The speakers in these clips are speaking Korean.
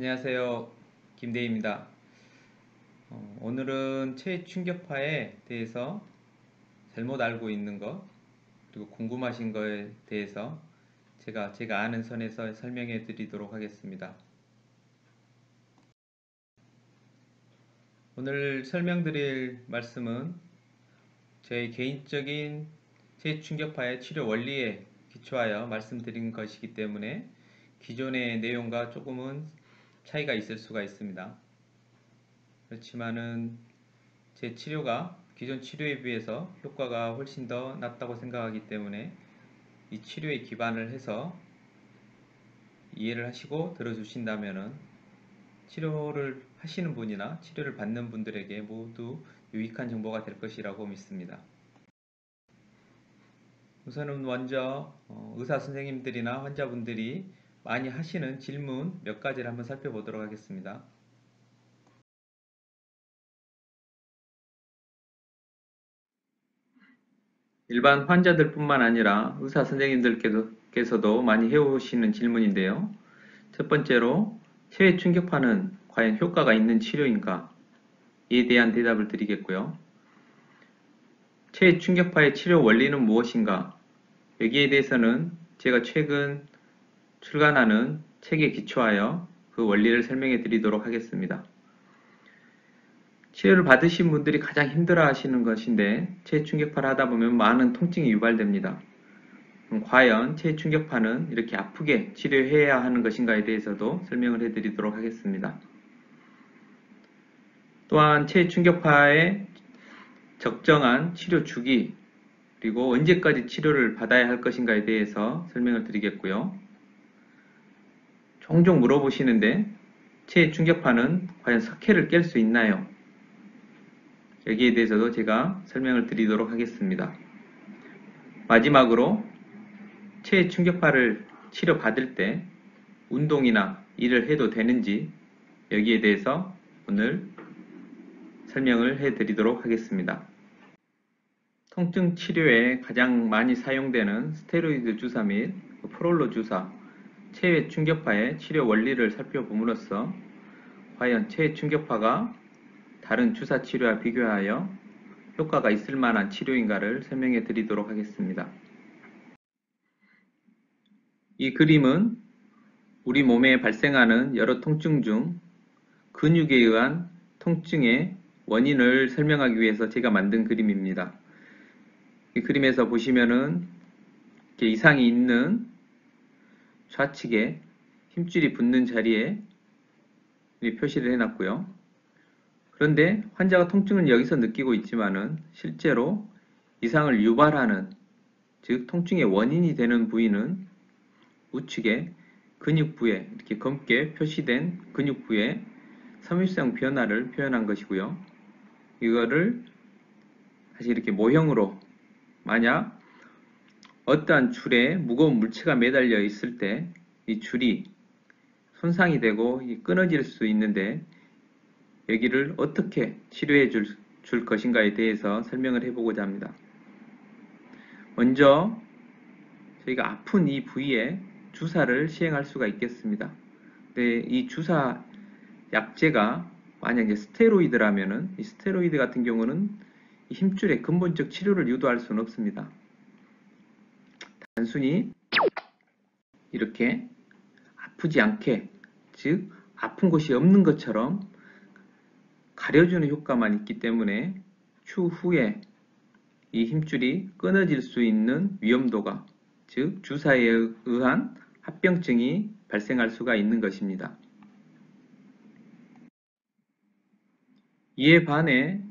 안녕하세요. 김대희입니다. 오늘은 체위 충격파에 대해서 잘못 알고 있는 것, 그리고 궁금하신 거에 대해서 제가 아는 선에서 설명해 드리도록 하겠습니다. 오늘 설명드릴 말씀은 제 개인적인 체위 충격파의 치료 원리에 기초하여 말씀드린 것이기 때문에 기존의 내용과 조금은 차이가 있을 수가 있습니다. 그렇지만은 제 치료가 기존 치료에 비해서 효과가 훨씬 더 낫다고 생각하기 때문에 이 치료에 기반을 해서 이해를 하시고 들어주신다면은 치료를 하시는 분이나 치료를 받는 분들에게 모두 유익한 정보가 될 것이라고 믿습니다. 우선은 먼저 의사 선생님들이나 환자분들이 많이 하시는 질문 몇 가지를 한번 살펴보도록 하겠습니다. 일반 환자들뿐만 아니라 의사 선생님들께서도 많이 해오시는 질문인데요. 첫 번째로 체외 충격파는 과연 효과가 있는 치료인가? 이에 대한 대답을 드리겠고요. 체외 충격파의 치료 원리는 무엇인가? 여기에 대해서는 제가 최근 출간하는 책에 기초하여 그 원리를 설명해 드리도록 하겠습니다. 치료를 받으신 분들이 가장 힘들어 하시는 것인데 체외 충격파를 하다 보면 많은 통증이 유발됩니다. 그럼 과연 체외 충격파는 이렇게 아프게 치료해야 하는 것인가에 대해서도 설명을 해드리도록 하겠습니다. 또한 체외 충격파의 적정한 치료 주기, 그리고 언제까지 치료를 받아야 할 것인가에 대해서 설명을 드리겠고요. 종종 물어보시는데 체외 충격파는 과연 석회를 깰 수 있나요? 여기에 대해서도 제가 설명을 드리도록 하겠습니다. 마지막으로 체외 충격파를 치료받을 때 운동이나 일을 해도 되는지 여기에 대해서 오늘 설명을 해드리도록 하겠습니다. 통증 치료에 가장 많이 사용되는 스테로이드 주사 및 프롤로 주사, 체외 충격파의 치료 원리를 살펴봄으로써 과연 체외 충격파가 다른 주사 치료와 비교하여 효과가 있을 만한 치료인가를 설명해 드리도록 하겠습니다. 이 그림은 우리 몸에 발생하는 여러 통증 중 근육에 의한 통증의 원인을 설명하기 위해서 제가 만든 그림입니다. 이 그림에서 보시면은 이렇게 이상이 있는 좌측에 힘줄이 붙는 자리에 표시를 해놨고요. 그런데 환자가 통증을 여기서 느끼고 있지만은 실제로 이상을 유발하는, 즉 통증의 원인이 되는 부위는 우측에 근육부에 이렇게 검게 표시된 근육부의 섬유성 변화를 표현한 것이고요. 이거를 다시 이렇게 모형으로, 만약 어떠한 줄에 무거운 물체가 매달려 있을 때 이 줄이 손상이 되고 끊어질 수 있는데 여기를 어떻게 치료해 줄 것인가에 대해서 설명을 해보고자 합니다. 먼저 저희가 아픈 이 부위에 주사를 시행할 수가 있겠습니다. 근데 이 주사 약제가 만약에 스테로이드라면은 이 스테로이드 같은 경우는 이 힘줄의 근본적 치료를 유도할 수는 없습니다. 단순히 이렇게 아프지 않게, 즉 아픈 곳이 없는 것처럼 가려주는 효과만 있기 때문에 추후에 이 힘줄이 끊어질 수 있는 위험도가, 즉 주사에 의한 합병증이 발생할 수가 있는 것입니다. 이에 반해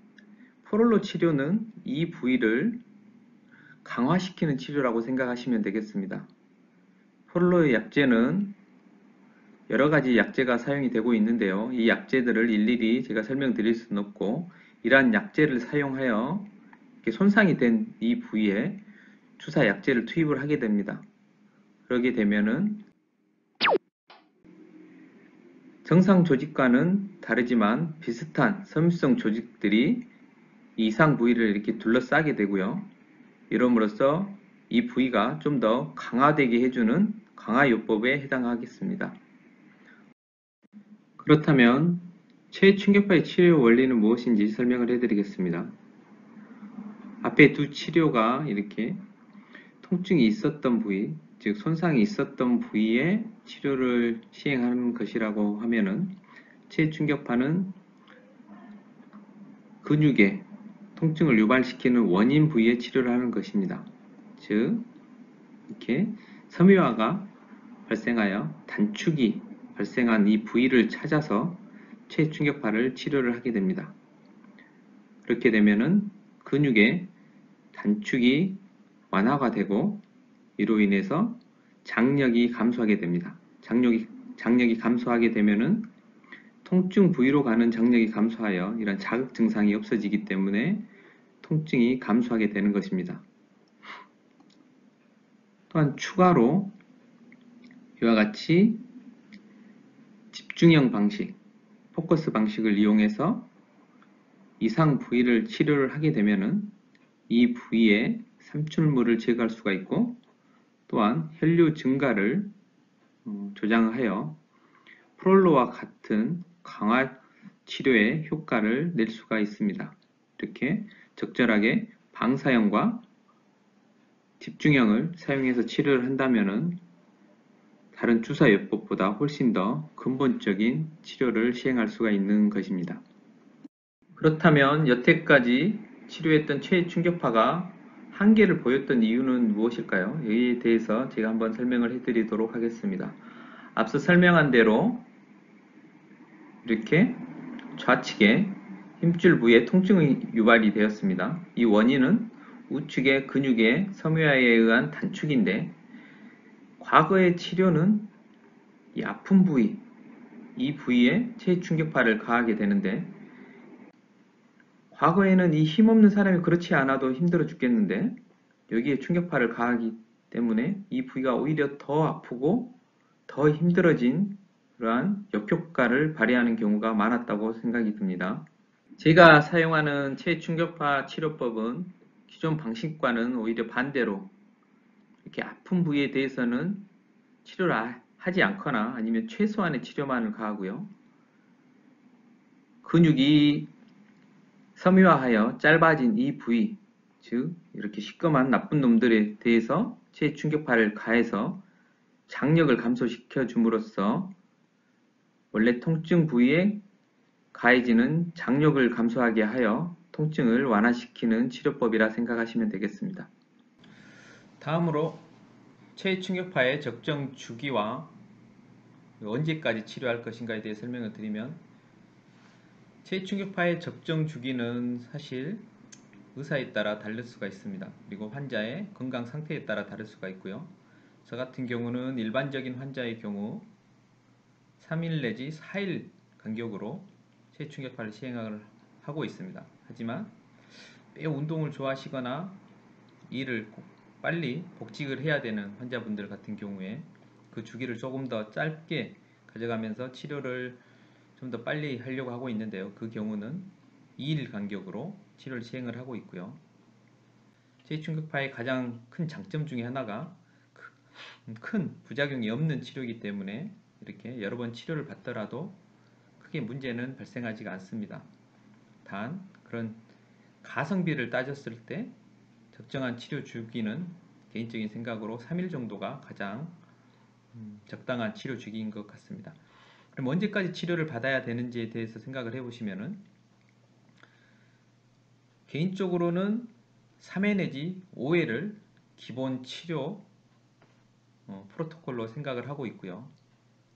포롤로 치료는 이 부위를 강화시키는 치료라고 생각하시면 되겠습니다. 포롤로의 약제는 여러가지 약제가 사용이 되고 있는데요. 이 약제들을 일일이 제가 설명드릴 수는 없고, 이러한 약제를 사용하여 이렇게 손상이 된 이 부위에 주사 약제를 투입을 하게 됩니다. 그러게 되면은 정상 조직과는 다르지만 비슷한 섬유성 조직들이 이상 부위를 이렇게 둘러싸게 되고요. 이럼으로써 이 부위가 좀 더 강화되게 해주는 강화요법에 해당하겠습니다. 그렇다면 최충격파의 치료 원리는 무엇인지 설명을 해드리겠습니다. 앞에 두 치료가 이렇게 통증이 있었던 부위, 즉 손상이 있었던 부위에 치료를 시행하는 것이라고 하면은 최충격파는 근육에 통증을 유발시키는 원인 부위에 치료를 하는 것입니다. 즉 이렇게 섬유화가 발생하여 단축이 발생한 이 부위를 찾아서 최충격파를 치료를 하게 됩니다. 그렇게 되면은 근육의 단축이 완화가 되고 이로 인해서 장력이 감소하게 됩니다. 장력이 감소하게 되면은 통증 부위로 가는 장력이 감소하여 이런 자극 증상이 없어지기 때문에 통증이 감소하게 되는 것입니다. 또한 추가로 이와 같이 집중형 방식, 포커스 방식을 이용해서 이상 부위를 치료를 하게 되면은 이 부위에 삼출물을 제거할 수가 있고 또한 혈류 증가를 조장하여 프롤로와 같은 강화 치료의 효과를 낼 수가 있습니다. 이렇게 적절하게 방사형과 집중형을 사용해서 치료를 한다면 다른 주사요법보다 훨씬 더 근본적인 치료를 시행할 수가 있는 것입니다. 그렇다면 여태까지 치료했던 최충격파가 한계를 보였던 이유는 무엇일까요? 여기에 대해서 제가 한번 설명을 해드리도록 하겠습니다. 앞서 설명한 대로 이렇게 좌측에 힘줄 부위에 통증이 유발이 되었습니다. 이 원인은 우측의 근육의 섬유화에 의한 단축인데 과거의 치료는 이 아픈 부위, 이 부위에 최충격파를 가하게 되는데 과거에는 이 힘없는 사람이 그렇지 않아도 힘들어 죽겠는데 여기에 충격파를 가하기 때문에 이 부위가 오히려 더 아프고 더 힘들어진 그러한 역효과를 발휘하는 경우가 많았다고 생각이 듭니다. 제가 사용하는 최충격파 치료법은 기존 방식과는 오히려 반대로 이렇게 아픈 부위에 대해서는 치료를 하지 않거나 아니면 최소한의 치료만을 가하고요. 근육이 섬유화하여 짧아진 이 부위, 즉 이렇게 시꺼먼 나쁜 놈들에 대해서 최충격파를 가해서 장력을 감소시켜 줌으로써 원래 통증 부위에 가해지는 장력을 감소하게 하여 통증을 완화시키는 치료법이라 생각하시면 되겠습니다. 다음으로 최충격파의 적정 주기와 언제까지 치료할 것인가에 대해 설명을 드리면 최충격파의 적정 주기는 사실 의사에 따라 다를 수가 있습니다. 그리고 환자의 건강 상태에 따라 다를 수가 있고요. 저 같은 경우는 일반적인 환자의 경우 3일 내지 4일 간격으로 최충격파를 시행을 하고 있습니다. 하지만 매우 운동을 좋아하시거나 일을 빨리 복직을 해야 되는 환자분들 같은 경우에 그 주기를 조금 더 짧게 가져가면서 치료를 좀 더 빨리 하려고 하고 있는데요. 그 경우는 2일 간격으로 치료를 시행을 하고 있고요. 최충격파의 가장 큰 장점 중에 하나가 큰 부작용이 없는 치료이기 때문에 이렇게 여러 번 치료를 받더라도 크게 문제는 발생하지가 않습니다. 단 그런 가성비를 따졌을 때 적정한 치료 주기는 개인적인 생각으로 3일 정도가 가장 적당한 치료 주기인 것 같습니다. 그럼 언제까지 치료를 받아야 되는지에 대해서 생각을 해보시면은 개인적으로는 3회 내지 5회를 기본 치료 프로토콜로 생각을 하고 있고요.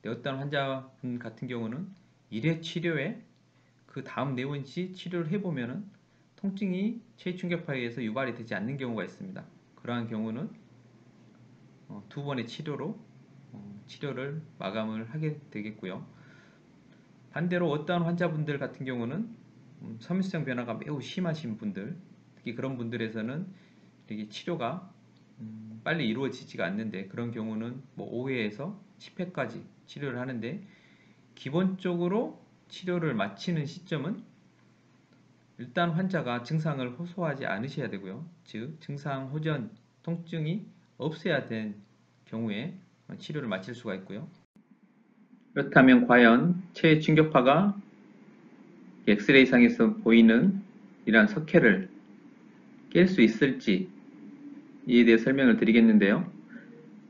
어떤 환자분 같은 경우는 1회 치료에 그 다음 내원시 치료를 해보면은 통증이 최충격파에 의해서 유발이 되지 않는 경우가 있습니다. 그러한 경우는 두 번의 치료로 치료를 마감을 하게 되겠고요. 반대로 어떠한 환자분들 같은 경우는 섬유성 변화가 매우 심하신 분들, 특히 그런 분들에서는 이게 치료가 빨리 이루어지지가 않는데 그런 경우는 뭐 5회에서 10회까지 치료를 하는데 기본적으로 치료를 마치는 시점은 일단 환자가 증상을 호소하지 않으셔야 되고요. 즉 증상 호전, 통증이 없어야 된 경우에 치료를 마칠 수가 있고요. 그렇다면 과연 체외 충격파가 엑스레이상에서 보이는 이러한 석회를 깰 수 있을지 이에 대해 설명을 드리겠는데요.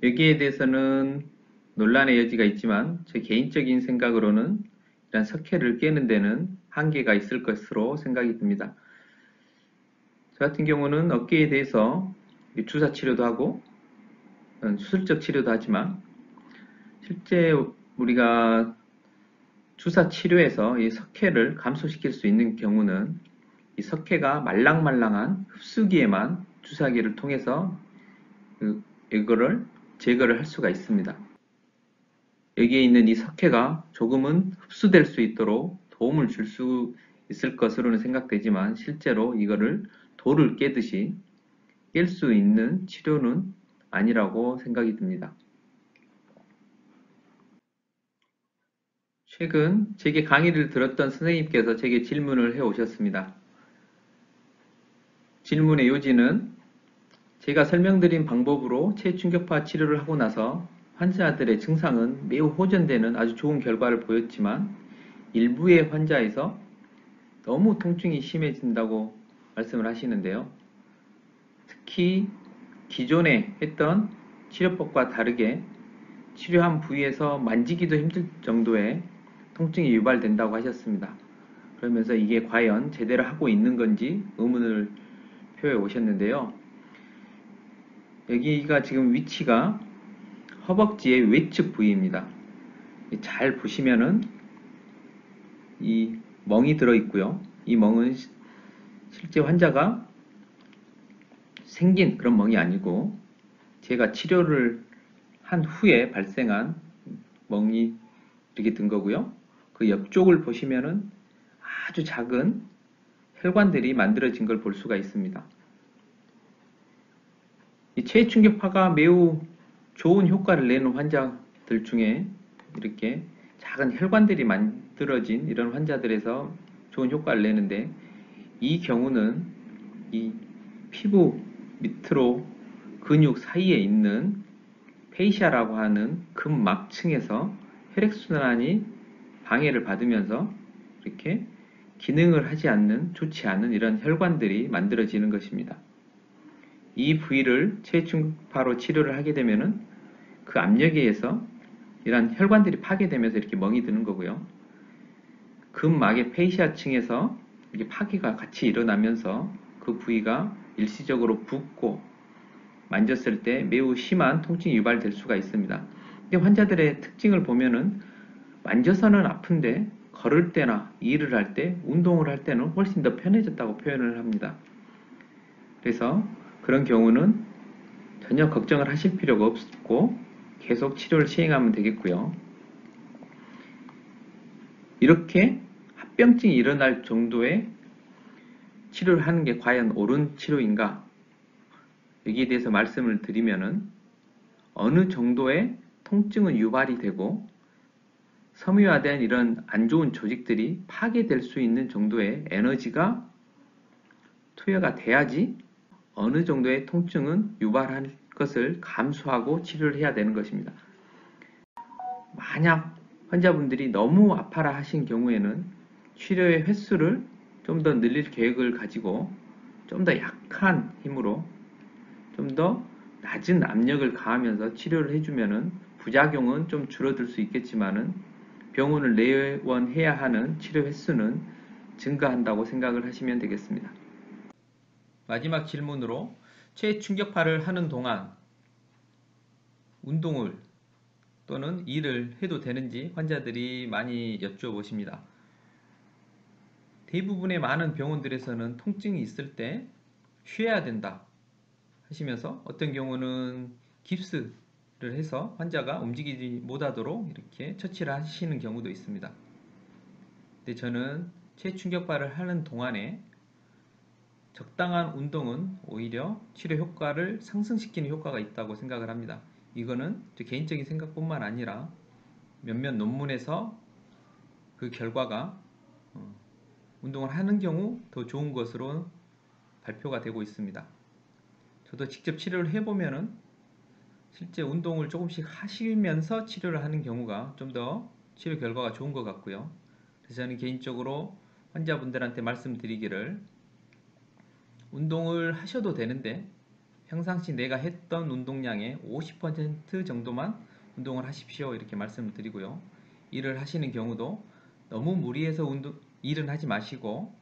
여기에 대해서는 논란의 여지가 있지만 제 개인적인 생각으로는 이러한 석회를 깨는 데는 한계가 있을 것으로 생각이 듭니다. 저 같은 경우는 어깨에 대해서 주사 치료도 하고 수술적 치료도 하지만 실제 우리가 주사 치료에서 이 석회를 감소시킬 수 있는 경우는 이 석회가 말랑말랑한 흡수기에만 주사기를 통해서 이거를 제거를 할 수가 있습니다. 여기에 있는 이 석회가 조금은 흡수될 수 있도록 도움을 줄 수 있을 것으로는 생각되지만 실제로 이거를 돌을 깨듯이 깰 수 있는 치료는 아니라고 생각이 듭니다. 최근 제게 강의를 들었던 선생님께서 제게 질문을 해 오셨습니다. 질문의 요지는 제가 설명드린 방법으로 체충격파 치료를 하고 나서 환자들의 증상은 매우 호전되는 아주 좋은 결과를 보였지만 일부의 환자에서 너무 통증이 심해진다고 말씀을 하시는데요. 특히 기존에 했던 치료법과 다르게 치료한 부위에서 만지기도 힘들 정도의 통증이 유발된다고 하셨습니다. 그러면서 이게 과연 제대로 하고 있는 건지 의문을 표해 오셨는데요. 여기가 지금 위치가 허벅지의 외측 부위입니다. 잘 보시면은 이 멍이 들어 있고요. 이 멍은 실제 환자가 생긴 그런 멍이 아니고 제가 치료를 한 후에 발생한 멍이 이렇게 든 거고요. 그 옆쪽을 보시면은 아주 작은 혈관들이 만들어진 걸 볼 수가 있습니다. 이 체충격파가 매우 좋은 효과를 내는 환자들 중에 이렇게 작은 혈관들이 만들어진 이런 환자들에서 좋은 효과를 내는데 이 경우는 이 피부 밑으로 근육 사이에 있는 페이시아라고 하는 근막층에서 혈액순환이 방해를 받으면서 이렇게 기능을 하지 않는, 좋지 않은 이런 혈관들이 만들어지는 것입니다. 이 부위를 체충파로 치료를 하게 되면은 그 압력에 의해서 이런 혈관들이 파괴되면서 이렇게 멍이 드는 거고요. 근막의 페이시아층에서 이렇게 파괴가 같이 일어나면서 그 부위가 일시적으로 붓고 만졌을 때 매우 심한 통증이 유발될 수가 있습니다. 근데 환자들의 특징을 보면은 만져서는 아픈데 걸을 때나 일을 할 때, 운동을 할 때는 훨씬 더 편해졌다고 표현을 합니다. 그래서 그런 경우는 전혀 걱정을 하실 필요가 없고 계속 치료를 시행하면 되겠고요. 이렇게 합병증이 일어날 정도의 치료를 하는 게 과연 옳은 치료인가? 여기에 대해서 말씀을 드리면은 어느 정도의 통증은 유발이 되고 섬유화된 이런 안 좋은 조직들이 파괴될 수 있는 정도의 에너지가 투여가 돼야지 어느 정도의 통증은 유발할 것을 감수하고 치료를 해야 되는 것입니다. 만약 환자분들이 너무 아파라 하신 경우에는 치료의 횟수를 좀 더 늘릴 계획을 가지고 좀 더 약한 힘으로 좀 더 낮은 압력을 가하면서 치료를 해주면은 부작용은 좀 줄어들 수 있겠지만은 병원을 내원해야 하는 치료 횟수는 증가한다고 생각을 하시면 되겠습니다. 마지막 질문으로 체충격파를 하는 동안 운동을 또는 일을 해도 되는지 환자들이 많이 여쭤보십니다. 대부분의 많은 병원들에서는 통증이 있을 때 쉬어야 된다 하시면서 어떤 경우는 깁스를 해서 환자가 움직이지 못하도록 이렇게 처치를 하시는 경우도 있습니다. 근데 저는 체충격파를 하는 동안에 적당한 운동은 오히려 치료 효과를 상승시키는 효과가 있다고 생각을 합니다. 이거는 제 개인적인 생각뿐만 아니라 몇몇 논문에서 그 결과가 운동을 하는 경우 더 좋은 것으로 발표가 되고 있습니다. 저도 직접 치료를 해보면은 실제 운동을 조금씩 하시면서 치료를 하는 경우가 좀 더 치료 결과가 좋은 것 같고요. 그래서 저는 개인적으로 환자분들한테 말씀드리기를 운동을 하셔도 되는데 평상시 내가 했던 운동량의 50% 정도만 운동을 하십시오 이렇게 말씀을 드리고요. 일을 하시는 경우도 너무 무리해서 일은 하지 마시고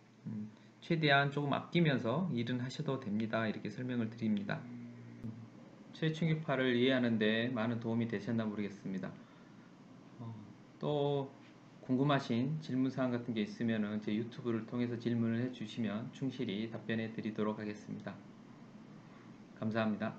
최대한 조금 아끼면서 일은 하셔도 됩니다 이렇게 설명을 드립니다. 최충격파를 이해하는 데 많은 도움이 되셨나 모르겠습니다. 또 궁금하신 질문사항 같은 게 있으면 제 유튜브를 통해서 질문을 해주시면 충실히 답변해 드리도록 하겠습니다. 감사합니다.